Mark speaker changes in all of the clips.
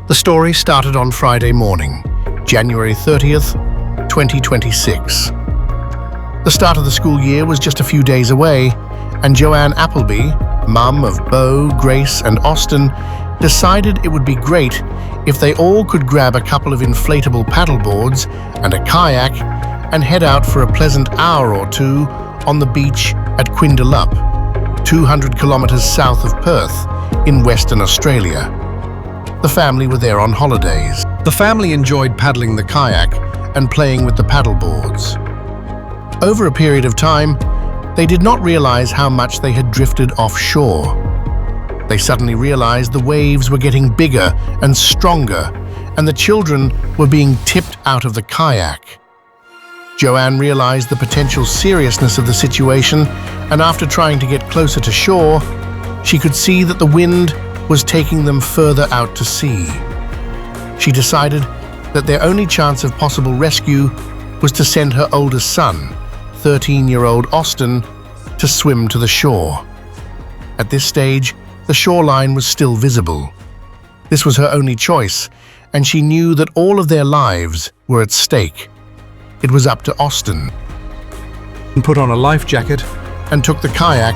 Speaker 1: The story started on Friday morning, January 30th, 2026. The start of the school year was just a few days away, and Joanne Appleby, mum of Bo, Grace, and Austin, decided it would be great if they all could grab a couple of inflatable paddleboards and a kayak and head out for a pleasant hour or two on the beach at Quindalup, 200 kilometers south of Perth in Western Australia. The family were there on holidays. The family enjoyed paddling the kayak and playing with the paddleboards. Over a period of time, they did not realize how much they had drifted offshore. They suddenly realized the waves were getting bigger and stronger, and the children were being tipped out of the kayak. Joanne realized the potential seriousness of the situation, and after trying to get closer to shore, she could see that the wind was taking them further out to sea. She decided that their only chance of possible rescue was to send her oldest son, 13-year-old Austin, to swim to the shore. At this stage, the shoreline was still visible. This was her only choice, and she knew that all of their lives were at stake. It was up to Austin. He put on a life jacket and took the kayak,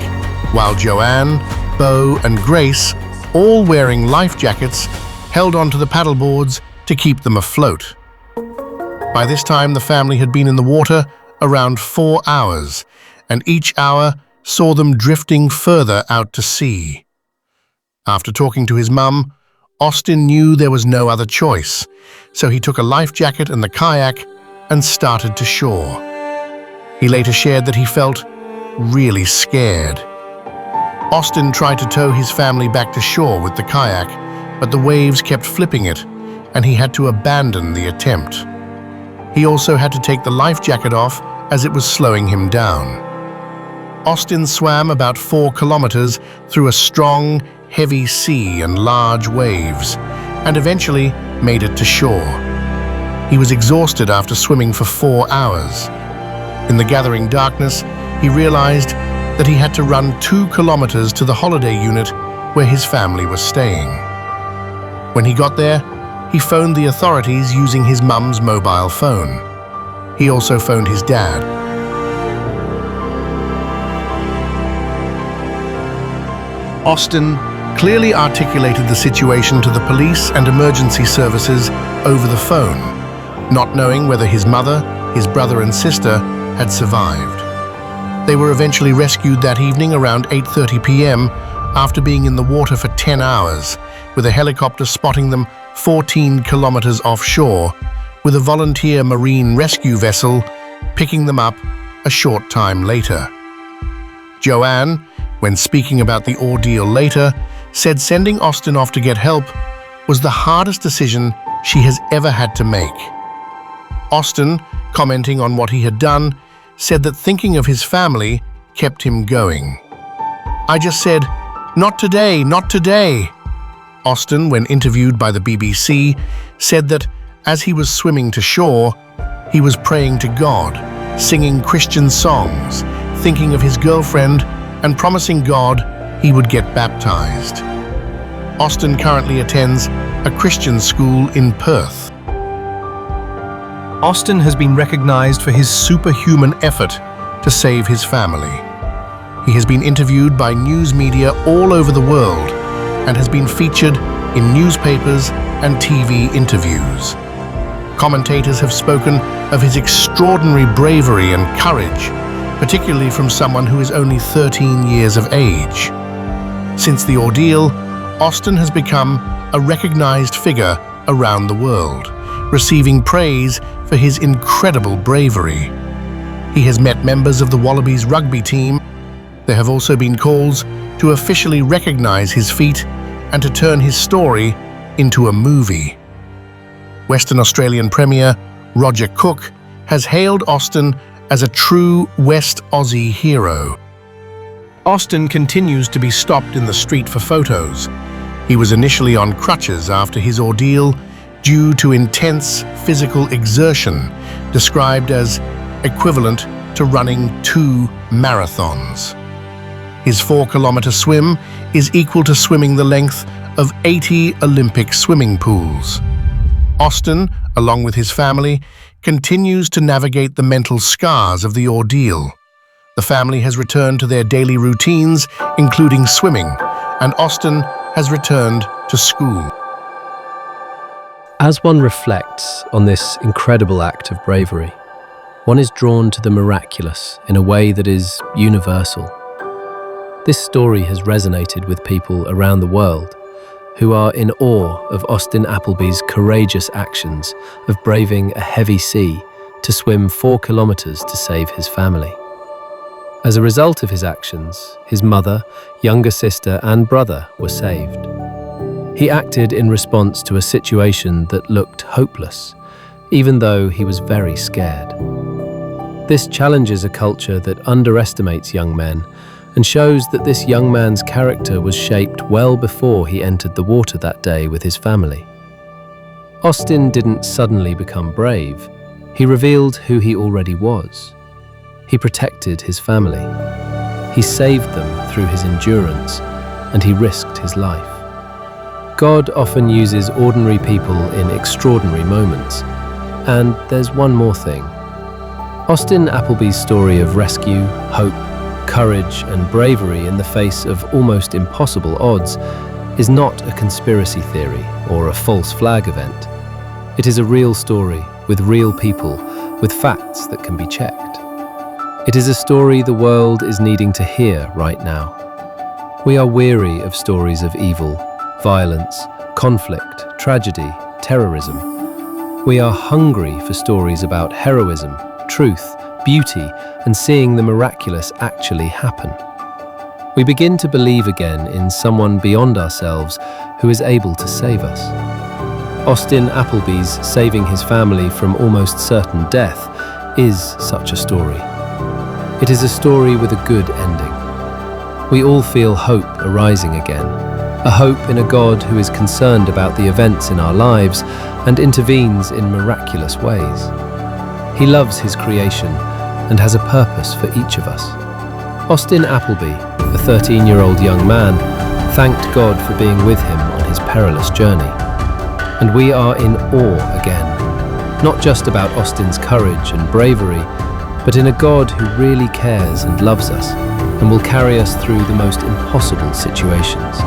Speaker 1: while Joanne, Bo, and Grace, all wearing life jackets, held onto the paddleboards to keep them afloat. By this time, the family had been in the water around 4 hours, and each hour saw them drifting further out to sea. After talking to his mum, Austin knew there was no other choice, so he took a life jacket and the kayak and started to shore. He later shared that he felt really scared. Austin tried to tow his family back to shore with the kayak, but the waves kept flipping it, and he had to abandon the attempt. He also had to take the life jacket off as it was slowing him down. Austin swam about 4 kilometers through a strong, heavy sea and large waves, and eventually made it to shore. He was exhausted after swimming for 4 hours. In the gathering darkness, he realized that he had to run 2 kilometers to the holiday unit where his family was staying. When he got there, he phoned the authorities using his mum's mobile phone. He also phoned his dad. Austin clearly articulated the situation to the police and emergency services over the phone, not knowing whether his mother, his brother and sister had survived. They were eventually rescued that evening around 8:30 p.m. after being in the water for 10 hours, with a helicopter spotting them 14 kilometers offshore, with a volunteer marine rescue vessel picking them up a short time later. Joanne, when speaking about the ordeal later, said sending Austin off to get help was the hardest decision she has ever had to make. Austin, commenting on what he had done, said that thinking of his family kept him going. "I just said, 'Not today, not today.'" Austin, when interviewed by the BBC, said that as he was swimming to shore, he was praying to God, singing Christian songs, thinking of his girlfriend, and promising God he would get baptized. Austin currently attends a Christian school in Perth. Austin has been recognized for his superhuman effort to save his family. He has been interviewed by news media all over the world and has been featured in newspapers and TV interviews. Commentators have spoken of his extraordinary bravery and courage, particularly from someone who is only 13 years of age. Since the ordeal, Austin has become a recognized figure around the world, receiving praise for his incredible bravery. He has met members of the Wallabies rugby team. There have also been calls to officially recognize his feat and to turn his story into a movie. Western Australian Premier Roger Cook has hailed Austin as a true West Aussie hero. Austin continues to be stopped in the street for photos. He was initially on crutches after his ordeal due to intense physical exertion, described as equivalent to running 2 marathons. His 4-kilometer swim is equal to swimming the length of 80 Olympic swimming pools. Austin, along with his family, continues to navigate the mental scars of the ordeal. The family has returned to their daily routines, including swimming, and Austin has returned to school.
Speaker 2: As one reflects on this incredible act of bravery, one is drawn to the miraculous in a way that is universal. This story has resonated with people around the world who are in awe of Austin Appleby's courageous actions of braving a heavy sea to swim 4 kilometers to save his family. As a result of his actions, his mother, younger sister, and brother were saved. He acted in response to a situation that looked hopeless, even though he was very scared. This challenges a culture that underestimates young men and shows that this young man's character was shaped well before he entered the water that day with his family. Austin didn't suddenly become brave. He revealed who he already was. He protected his family. He saved them through his endurance, and he risked his life. God often uses ordinary people in extraordinary moments. And there's one more thing. Austin Appleby's story of rescue, hope, courage, and bravery in the face of almost impossible odds is not a conspiracy theory or a false flag event. It is a real story with real people, with facts that can be checked. It is a story the world is needing to hear right now. We are weary of stories of evil, violence, conflict, tragedy, terrorism. We are hungry for stories about heroism, truth, beauty, and seeing the miraculous actually happen. We begin to believe again in someone beyond ourselves who is able to save us. Austin Appleby's saving his family from almost certain death is such a story. It is a story with a good ending. We all feel hope arising again, a hope in a God who is concerned about the events in our lives and intervenes in miraculous ways. He loves his creation and has a purpose for each of us. Austin Appleby, a 13-year-old young man, thanked God for being with him on his perilous journey. And we are in awe again, not just about Austin's courage and bravery, but in a God who really cares and loves us and will carry us through the most impossible situations.